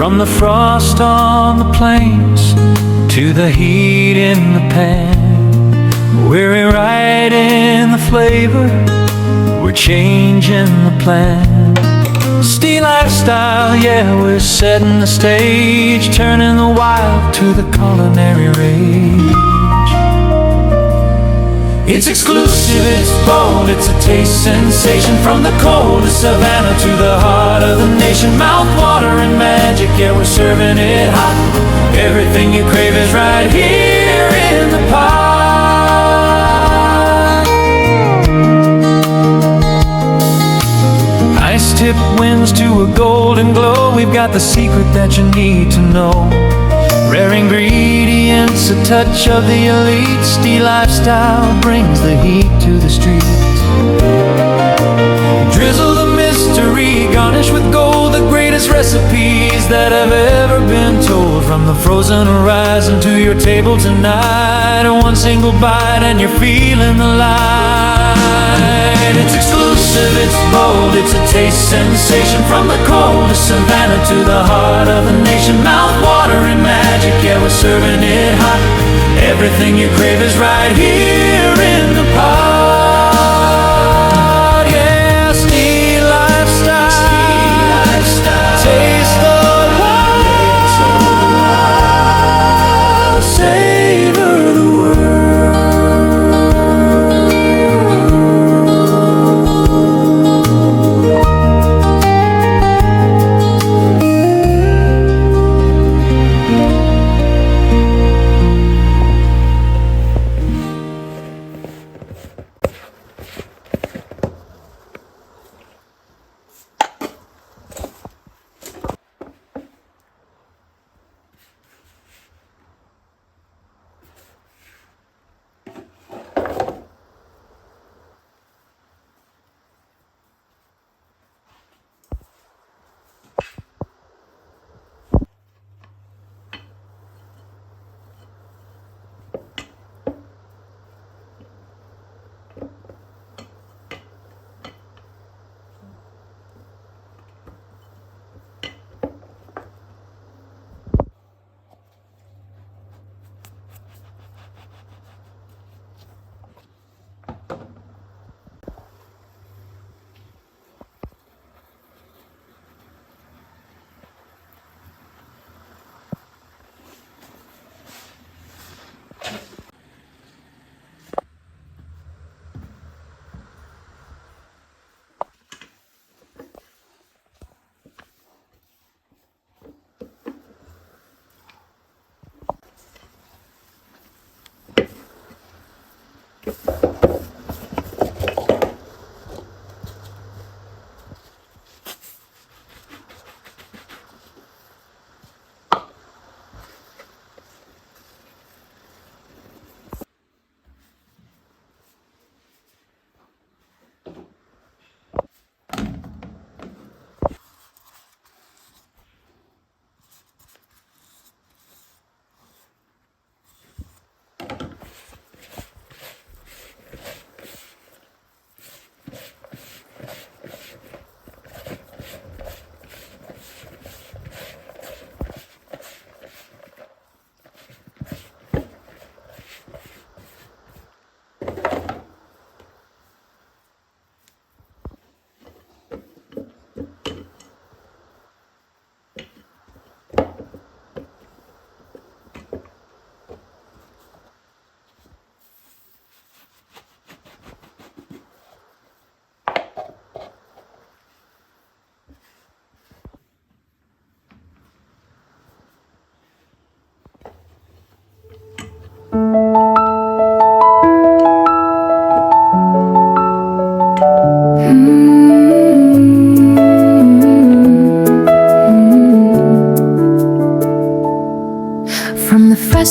From the frost on the plains to the heat in the pan, we're rewriting the flavor, we're changing the plan. Steel lifestyle, yeah, we're setting the stage, turning the wild to the culinary rage. It's exclusive, it's bold, it's a taste sensation. From the coldest savanna to the heart of the nation, mouth-watering magic, yeah, we're serving it hot. Everything you crave is right here in the pot. Ice-tip winds to a golden glow, we've got the secret that you need to know. Rare ingredients, a touch of the elite. Steel lifestyle brings the heat to the streets. Drizzle the mystery, garnish with gold, the greatest recipes that have ever been told. From the frozen horizon to your table tonight, one single bite and you're feeling the light. It's exclusive, it's bold, it's a taste sensation. From the coldest savanna to the heart of the nation, mouth-watering magic, yeah, we're serving it hot. Everything you crave is right here in the pot. Yeah, steel lifestyle, taste the wild, savor the world.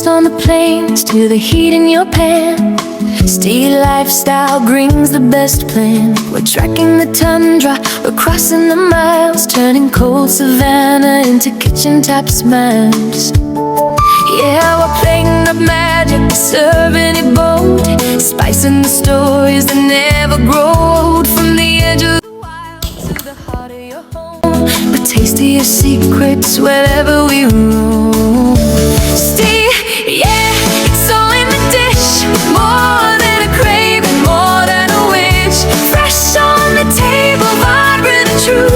On the plains to the heat in your pan, steel lifestyle brings the best plan. We're tracking the tundra, we're crossing the miles, turning cold savanna into kitchen top smiles. Yeah, we're playing up magic, serving it bold, spicing the stories that never grow old. From the edge of the wild to the heart of your home, we're tasting to your secrets wherever we roam. See, yeah, it's all in the dish. More than a craving, more than a wish. Fresh on the table, vibrant and true.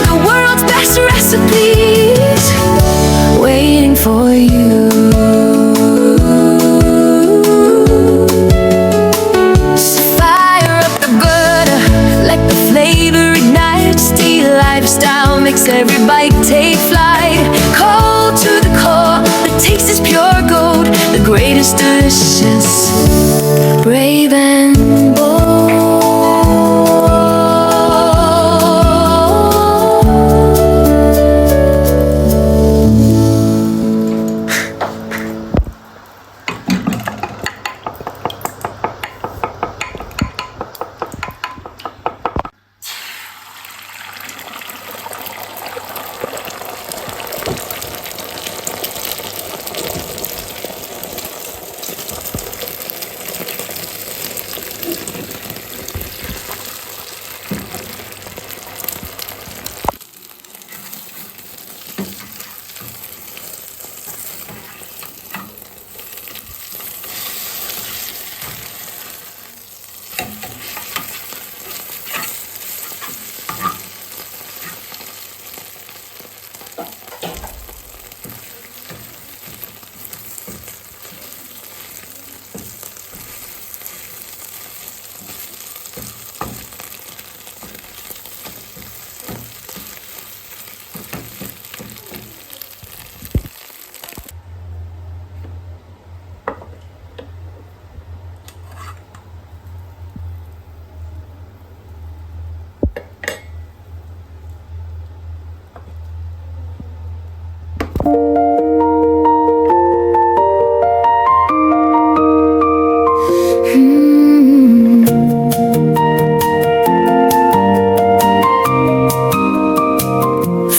The world's best recipes waiting for you. So fire up the burner, let the flavor ignite. Steely lifestyle makes every bite take flight. Cold to the core, the taste is pure gold. The greatest delicious, brave and bold.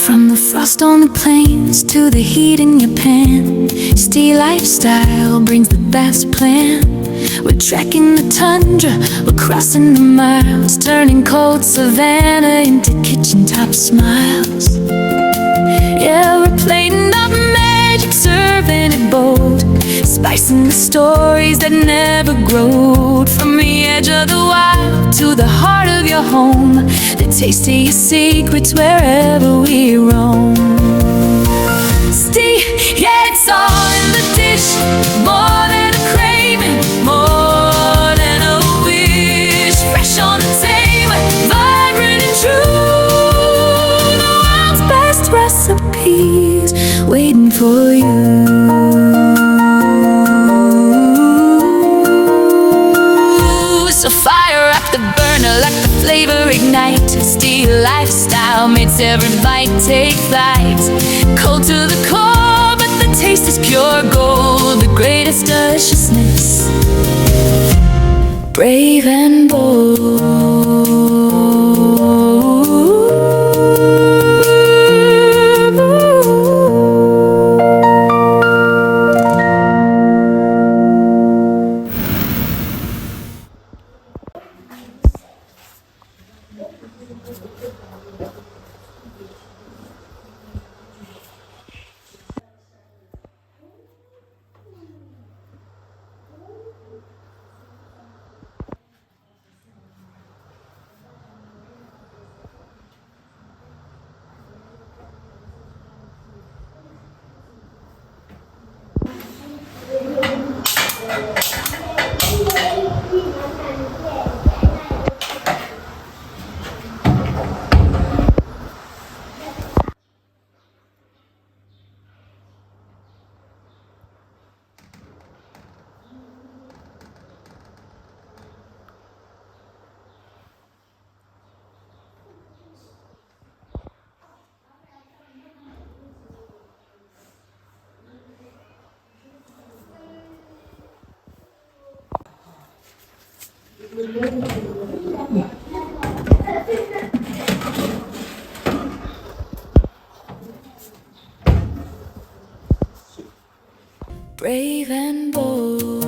From the frost on the plains to the heat in your pan, Steel lifestyle brings the best plan. We're trekking the tundra, we're crossing the miles, turning cold savanna into kitchen top smiles. Yeah, we're plating up magic, serving it bold, spicing the stories that never growed. From the edge of the wild to the heart of your home, the taste of your secrets wherever we roam. See, yeah, it's all in the dish. More than a craving, more than a wish. Fresh on the table, vibrant and true. The world's best recipes waiting for you. So fire up the burner, let the flavor ignite. Steel lifestyle makes every bite take flight. Cold to the core, but the taste is pure gold. The greatest deliciousness, brave and bold. Brave and bold.